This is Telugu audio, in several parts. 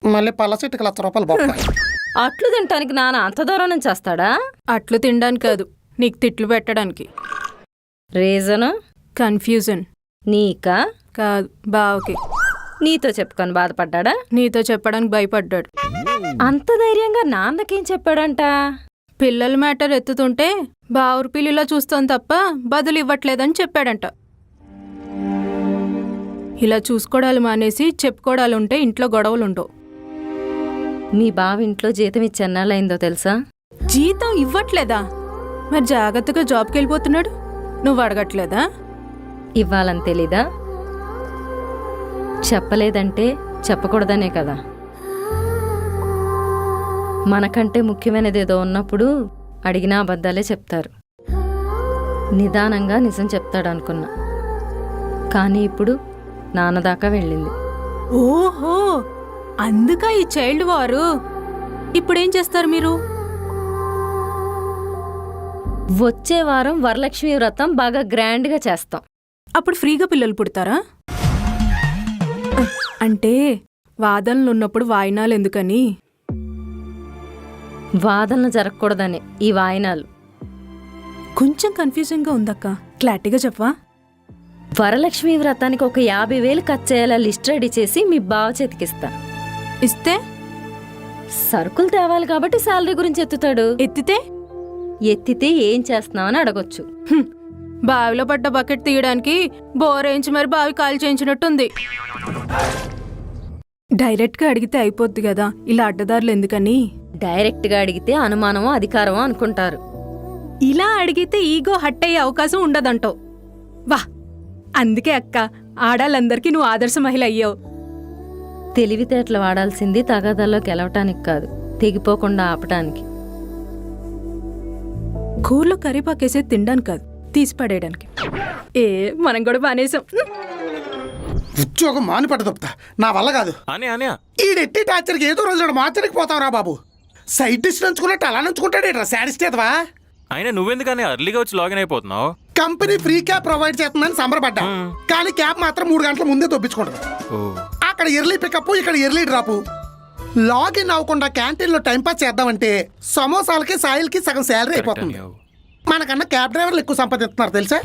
మళ్ళీ పళ్ళ చెట్టుకి ₹1,00,000 బొక్క. అట్లు తినటానికి నాన్న అంత దూరం నుంచి వస్తాడా? అట్లు తినడానికి కాదు, నీకు తిట్లు పెట్టడానికి. రీజను? కన్ఫ్యూజన్. నీకా? కాదు, బావకి. నీతో చెప్పుకొని బాధపడ్డా? నీతో చెప్పడానికి భయపడ్డాడు. అంత ధైర్యంగా నాన్నకేం చెప్పాడంట? పిల్లల మ్యాటర్ ఎత్తుతుంటే బావురు పిల్లిలా చూస్తాం తప్ప బదులు ఇవ్వట్లేదని చెప్పాడంట. ఇలా చూసుకోవడాలు మానేసి చెప్పుకోవడాలుంటే ఇంట్లో గొడవలుండవు. మీ బావ ఇంట్లో జీతం ఇచ్చి ఎన్నాళ్ళయిందో తెలుసా? జీతం ఇవ్వట్లేదా? మరి జాగ్రత్తగా జాబ్కి వెళ్ళిపోతున్నాడు, నువ్వు అడగట్లేదా? ఇవ్వాలని తెలీదా? చెప్పలేదంటే చెప్పకూడదనే కదా. మనకంటే ముఖ్యమైనదేదో ఉన్నప్పుడు అడిగినా అబద్ధాలే చెప్తారు. నిదానంగా నిజం చెప్తాడనుకున్నా, కానీ ఇప్పుడు నాన్నదాకా వెళ్ళింది. ఓహో, అందుక ఈ చైల్డ్ వారు. ఇప్పుడేం చేస్తారు మీరు? వచ్చే వారం వరలక్ష్మి వ్రతం బాగా గ్రాండ్గా చేస్తాం. అప్పుడు ఫ్రీగా పిల్లలు పుడతారా? అంటే వాదనలు ఉన్నప్పుడు వాయినాలు ఎందుకని? వాదనలు జరగకూడదనే ఈ వాయినాలు. కొంచెం కన్ఫ్యూజింగ్గా ఉందక్క, క్లారిటీగా చెప్పవా? వరలక్ష్మి వ్రతానికి ఒక 50,000 ఖర్చు అయ్యేలా లిస్ట్ రెడీ చేసి మీ బావ చేతికిస్తా. ఇస్తే? సరుకులు తేవాలి కాబట్టి శాలరీ గురించి ఎత్తుతాడు. ఎత్తితే ఏం చేస్తున్నావని అడగొచ్చు. బావిలో పడ్డ బకెట్ తీయడానికి బోరేయించి మరి బావి కాల్ చేయించినట్టుంది. డైరెక్ట్గా అడిగితే అయిపోద్ది కదా, ఇలా అడ్డదారులు ఎందుకని? డైరెక్ట్గా అడిగితే అనుమానమో అధికారమో అనుకుంటారు. ఇలా అడిగితే ఈగో హట్ అయ్యే అవకాశం ఉండదంటావు. వా, అందుకే అక్క ఆడాలందరికీ నువ్వు ఆదర్శ మహిళ అయ్యావు. తెలివితేటలు వాడాల్సింది తగాదాల్లోకి గెలవటానికి కాదు, తెగిపోకుండా ఆపటానికి. కూరలో కరివేపాకేసే తినడానికి కాదు, తీసి పడేయడానికి. మనం కూడా బానేసాం. ఉద్యోగం మానిపడ్డ తప్పుతా, నా వల్ల కాదు. ఈడెట్టి టార్చర్కి ఏదో రోజు మార్చడానికి పోతావురా బాబు. సైడ్ డిష్ నంచుకున్నట్టు అలా నంచుకుంటాడేట్రా శాడిస్టేదవా. అయినా నువ్వెందుకని అర్లీగా వచ్చి లాగిన్ అయిపోతున్నావు? కంపెనీ ఫ్రీ క్యాబ్ ప్రొవైడ్ చేస్తుందని సంబరపడ్డా, కానీ క్యాబ్ మాత్రం 3 గంటల ముందే దొప్పించుకుంటారు. అక్కడ ఎర్లీ పికప్, ఇక్కడ ఎర్లీ డ్రాప్. లాగిన్ అవ్వకుండా క్యాంటీన్ లో టైంపాస్ చేద్దామంటే సమోసాలకి సాయిల్కి సగం శాలరీ అయిపోతుంది. మనకన్నా క్యాబ్ డ్రైవర్లు ఎక్కువ సంపాదిస్తున్నారు తెలుసా.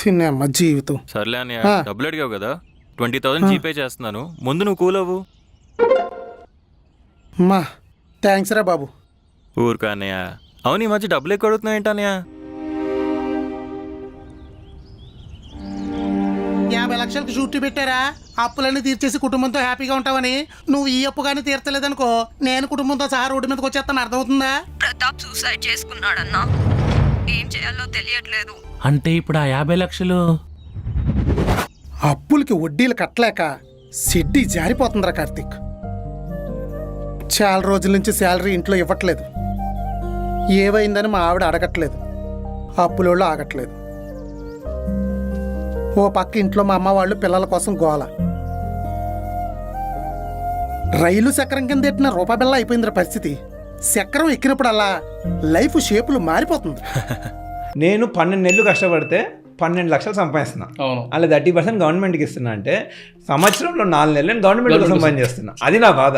తినేమ్మ జీవితం. సర్లే అని డబ్బులు అడిగావు కదా, 20,000 జీపే చేస్తున్నాను, ముందు నువ్వు కూల్ అవ్వు. మా థ్యాంక్స్ రా బాబు. ఊరుకా అన్నయ్య. అవును, ఈ మధ్య డబ్బులు ఎక్కువ అడుగుతున్నావు ఏంటన్నయ్య? 50 లక్షలకి షూట్ పెట్టారా, అప్పులన్నీ తీర్చేసి కుటుంబంతో హ్యాపీగా ఉంటావని. నువ్వు ఈ అప్పు కానీ తీర్చలేదనుకో, నేను కుటుంబంతో సహా రోడ్డు మీదకి వచ్చేస్తాను, అర్థమవుతుందా? ప్రతాప్ సూసైడ్ చేసుకున్నాడన్నా, ఏం చేయాలో తెలియట్లేదు. అంటే ఇప్పుడు ఆ 50 లక్షలు అప్పులకి వడ్డీలు కట్టలేక సిడ్డి జారిపోతుందిరా కార్తీక్. చాలా రోజుల నుంచి శాలరీ ఇంట్లో ఇవ్వట్లేదు. ఏవైందని మా ఆవిడ అడగట్లేదు, అప్పులోళ్ళు ఆగట్లేదు. ఓ పక్క ఇంట్లో మా అమ్మ వాళ్ళు పిల్లల కోసం గోల. రైలు చక్రం కింద ఎట్టిన రూపాబిల్ల అయిపోయిందిరా పరిస్థితి. చక్రం ఎక్కినప్పుడల్లా లైఫ్ షేపులు మారిపోతుంది. నేను 12 నెలలు కష్టపడితే 12 లక్షలు సంపాదిస్తున్నా. అలా 30% గవర్నమెంట్కి ఇస్తున్నా. అంటే సంవత్సరంలో 4 నెలలు గవర్నమెంట్ కోసం పని చేస్తున్నా. అది నా బాధ.